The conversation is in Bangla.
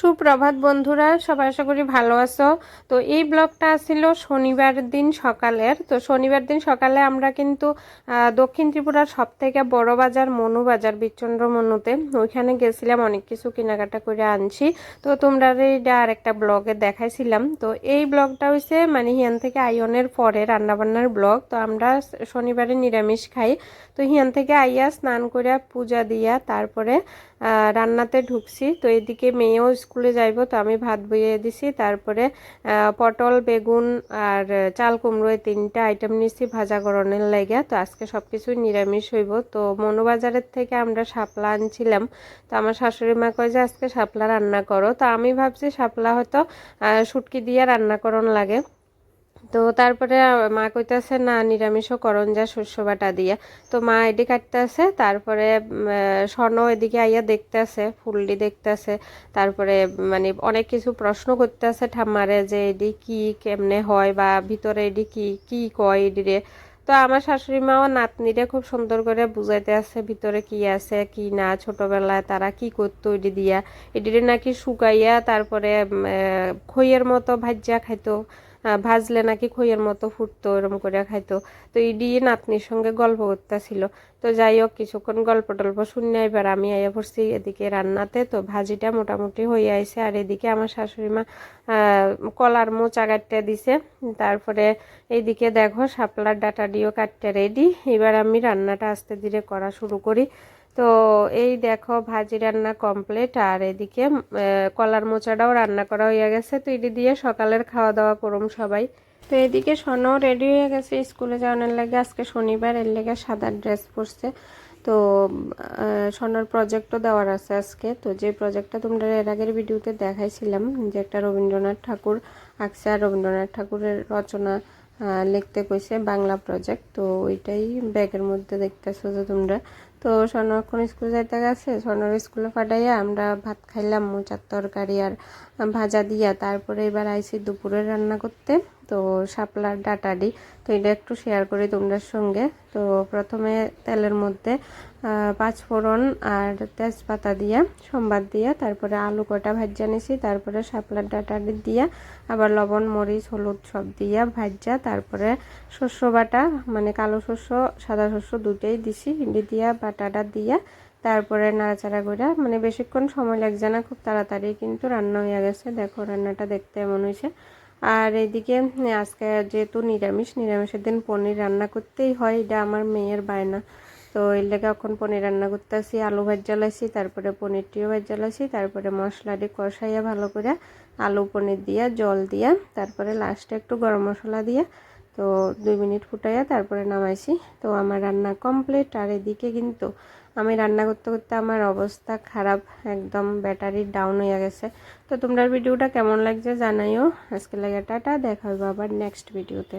সুপ্রভাত বন্ধুরা, সবাই আশা করি ভালো আছো। তো এই ব্লগটা ছিল শনিবার দিন সকালের। তো শনিবার দিন সকালে আমরা কিন্তু দক্ষিণ ত্রিপুরার সব থেকে বড় বাজার মনু বাজার বিচন্দ্র মনুতে ওইখানে গেছিলাম, অনেক কিছু কেনাকাটা করে আনছি। তো তোমরা এটা আর একটা ব্লগে দেখাইছিলাম। তো এই ব্লগটা হইছে মানে হিয়ান থেকে আইনের পরে রান্নাবান্নার ব্লগ। তো আমরা শনিবারে নিরামিষ খাই। তো হিয়ান থেকে আইয়া স্নান করে পূজা দিয়া তারপরে রান্নাতে ঢুকছি। তো এদিকে মেয়েও স্কুলে যাইব, তো আমি ভাত বইয়ে দিছি। তারপরে পটল, বেগুন আর চাল কুমড়ো এই তিনটা আইটেম নিছি ভাজা গরনের লাগে। তো আজকে সব কিছুই নিরামিষ হইব। তো মনুবাজারের থেকে আমরা শাপলা আনছিলাম। তো আমার শাশুড়ি মা কয় যে আজকে শাপলা রান্না করো। তো আমি ভাবছি শাপলা হয়তো শুটকি দিয়ে রান্না করন লাগে। তো তারপরে মা কইতাছে না, নিরামিষও করন যা শস্য বাটা দিয়ে। তো মা এডি কাটতেছে, তারপরে স্বর্ণ এদিকে আইয়া দেখতেছে, ফুলডি দেখতেছে। তারপরে মানে অনেক কিছু প্রশ্ন করতেছে ঠাম্মারে যে এডি কি কেমনে হয় বা ভিতরে এডি কি কি কয় এডিরে। তো আমার শাশুড়ি মাও নাতনিরে খুব সুন্দর করে বুঝাইতে আছে ভিতরে কি আছে কি না। ছোটবেলায় তারা কি করতো এডি দিয়া, এডিরে নাকি শুকাইয়া তারপরে খইয়ের মতো ভাজ্যা খাইতো, ভাজলে নাকি খইয়ের মতো ফুটতো, এরম করে খাইতো। তো ইডি নাতনির সঙ্গে গল্প করতেছিল। তো যাই হোক, কিছুক্ষণ গল্প টল্প শুনে এবার আমি আইয়া পড়ছি এদিকে রান্নাতে। তো ভাজিটা মোটামুটি হয়ে আইছে, আর এদিকে আমার শাশুড়ি মা কলার মোচা কাটতে দিছে। তারপরে এইদিকে দেখো শাপলার ডাটা দিয়েও কাটতে রেডি। এবার আমি রান্নাটা আস্তে ধীরে করা শুরু করি। তো এই দেখো ভাজি রান্না কমপ্লিট, আর এদিকে কলার মোচাটাও রান্না করা হয়ে গেছে। তো এটি দিয়ে সকালের খাওয়া দাওয়া করুম সবাই। তো এদিকে সোনাও রেডি হয়ে গেছে স্কুলে যাওয়ার লাগে। আজকে শনিবার, এর লেগে সাদা ড্রেস পরছে। তো সোনার প্রজেক্টও দেওয়ার আছে আজকে। তো যে প্রজেক্টটা তোমরা এর আগের ভিডিওতে দেখাইছিলাম, যে একটা রবীন্দ্রনাথ ঠাকুর আঁকছে আর রবীন্দ্রনাথ ঠাকুরের রচনা লিখতে কইছে, বাংলা প্রজেক্ট। তো ওইটাই ব্যাগের মধ্যে দেখতেছো যে তোমরা। তো স্বর্ণ এখন স্কুলে যাইতে গেছে, স্বর্ণর স্কুলে পাঠাইয়া আমরা ভাত খাইলাম মোচার তরকারি আর ভাজা দিয়া। তারপরে এবার আইসি দুপুরে রান্না করতে। তো শাপলার ডাটাডি, তো এটা একটু শেয়ার করি তোমাদের সঙ্গে। তো প্রথমে তেলের মধ্যে পাঁচফোড়ন আর তেজপাতা দিয়া সম্বাদ দিয়া তারপরে আলু কটা ভাজা নিছি। তারপরে শাপলার ডাটাডি দিয়া আবার লবণ মরিচ হলুদ সব দিয়া ভাজা। তারপরে শস্য বাটা মানে কালো শস্য সাদা শস্য দুটোই দিছি, হিন্দি দিয়া বাটাটা দিয়া তারপরে নাড়াচাড়া করে মানে বেশিক্ষণ সময় লাগছে না, খুব তাড়াতাড়ি কিন্তু রান্না হয়ে গেছে। দেখো রান্নাটা দেখতে এমন হয়েছে। আর এইদিকে আজকে যেহেতু নিরামিষের দিন পনির রান্না করতেই হয়, এটা আমার মেয়ের বায়না। তো এর লেগে এখন পনির রান্না করতেছি, আলু ভাজা লাইছি, তারপরে পনিরটিও ভাজা লাইছি। তারপরে মশলা দিয়ে কষাইয়া ভালো করে আলু পনির দিয়া জল দিয়া তারপরে লাস্টে একটু গরম মশলা দিয়া তো 2 মিনিট ফুটাইয়া তারপরে নামাইছি। তো আমার রান্না কমপ্লিট। আর এদিকে কিন্তু আমি রান্না করতে করতে আমার অবস্থা খারাপ, একদম ব্যাটারি ডাউন হয়ে গেছে। তো তোমরা ভিডিওটা কেমন লাগছে জানাইও। আজকে লাগে টাটা, দেখা হবে আবার নেক্সট ভিডিওতে।